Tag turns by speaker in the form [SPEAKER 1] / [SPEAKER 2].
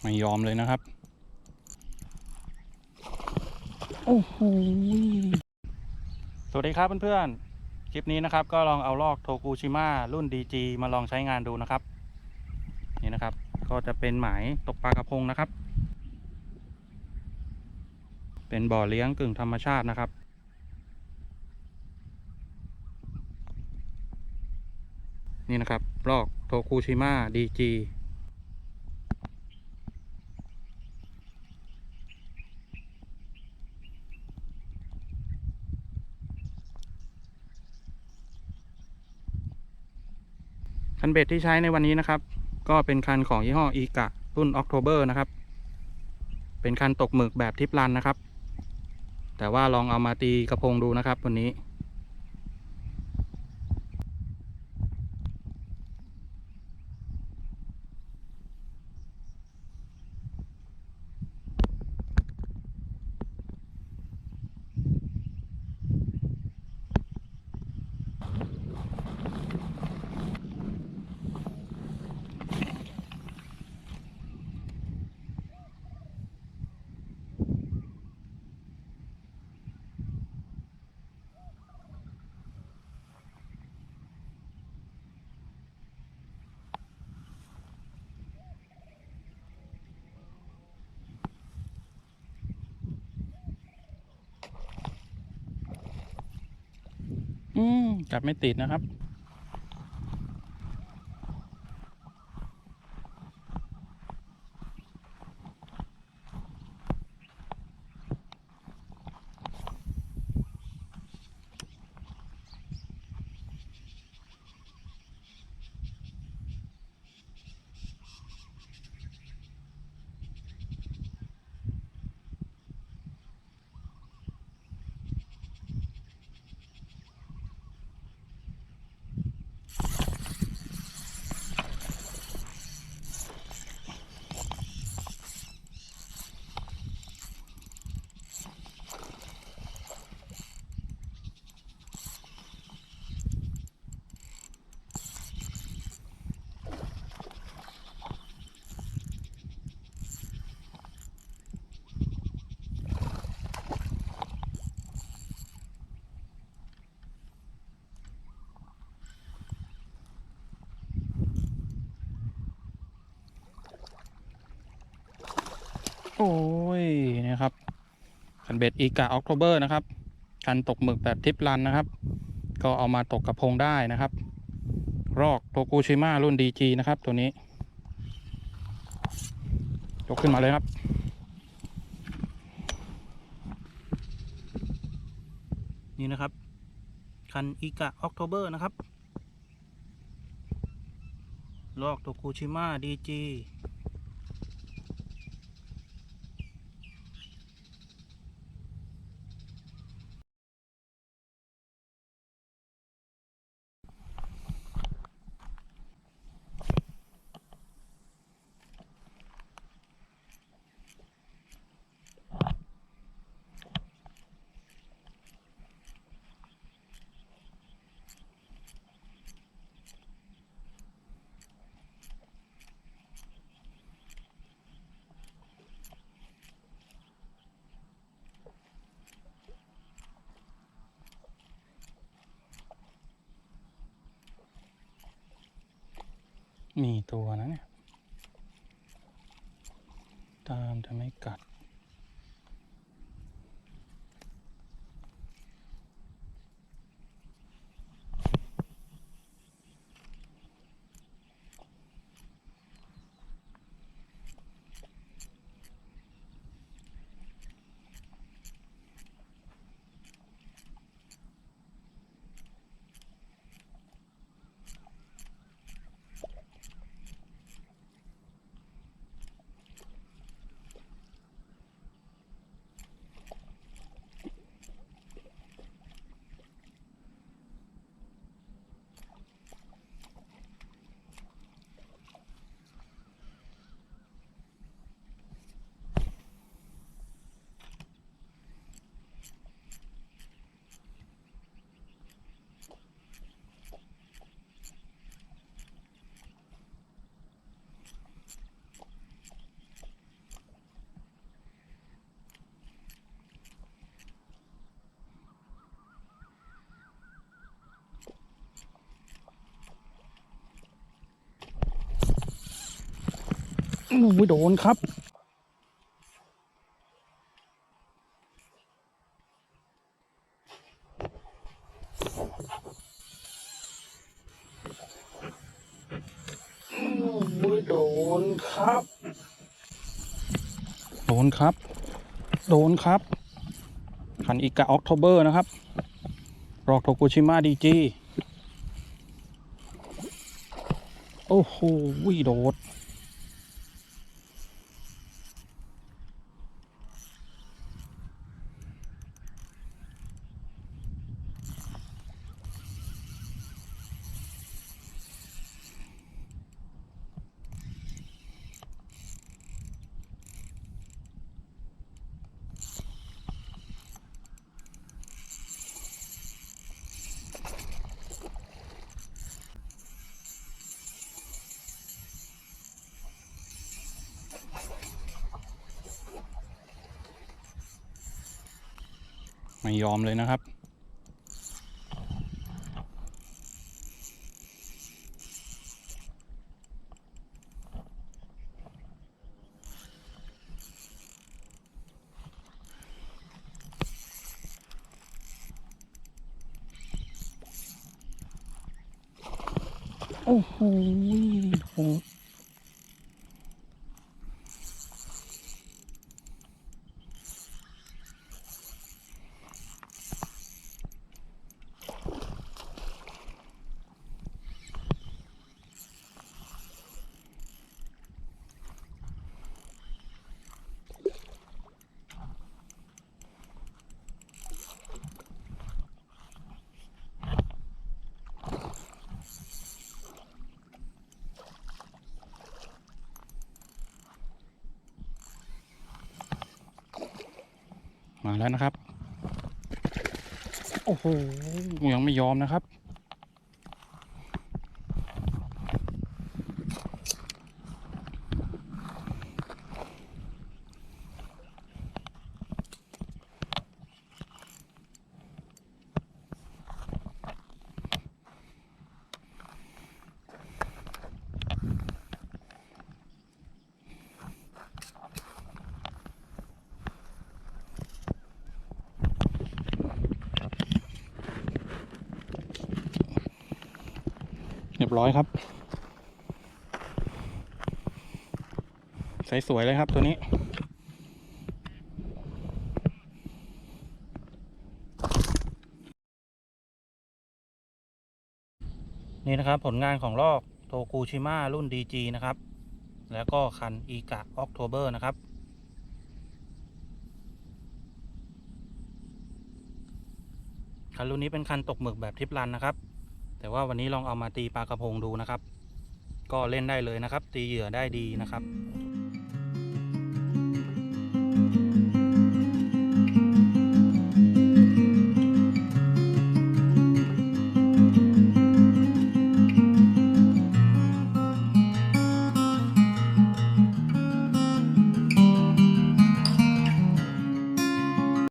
[SPEAKER 1] ไม่ยอมเลยนะครับโอ้โหสวัสดีครับเพื่อนๆคลิปนี้นะครับก็ลองเอาลอกโทกูชิมะรุ่น DG มาลองใช้งานดูนะครับนี่นะครับก็จะเป็นหมายตกปลากระพงนะครับเป็นบ่อเลี้ยงกึ่งธรรมชาตินะครับนี่นะครับลอกโทกูชิมะ DG คันเบ็ดที่ใช้ในวันนี้นะครับก็เป็นคันของยี่ห้ออีกะรุ่น October นะครับเป็นคันตกหมึกแบบทิปรันนะครับแต่ว่าลองเอามาตีกระพงดูนะครับวันนี้จับไม่ติดนะครับโอ้ยนะครับคันเบ็ดอีกะ October นะครับคันตกหมึกแบบทิปรันนะครับก็เอามาตกกระพงได้นะครับรอกโทกูชิมะรุ่น DG นะครับตัวนี้ยกขึ้นมาเลยครับนี่นะครับคันอีกะ October นะครับรอกโทกูชิมะ DGมีตัวนะเนี่ยตามจะไม่กัด โอ้ยโดนครับโอ้ยโดนครับโดนครับโดนครับคันอิกะออกโทเบอร์นะครับรอกโทกุชิมะดีจีโอ้โหโดดไม่ยอมเลยนะครับโอ้โหโหมาแล้วนะครับโอ้โหยังไม่ยอมนะครับเรียบร้อยครับใสสวยเลยครับตัวนี้นี่นะครับผลงานของลอกโทกุชิมะรุ่น DG นะครับแล้วก็คันอีกะออกโทเบอร์นะครับคันรุ่นนี้เป็นคันตกหมึกแบบทริปรันนะครับแต่ว่าวันนี้ลองเอามาตีปลากระพงดูนะครับก็เล่นได้เลยนะครับตีเหยื่อได้ดีนะครับ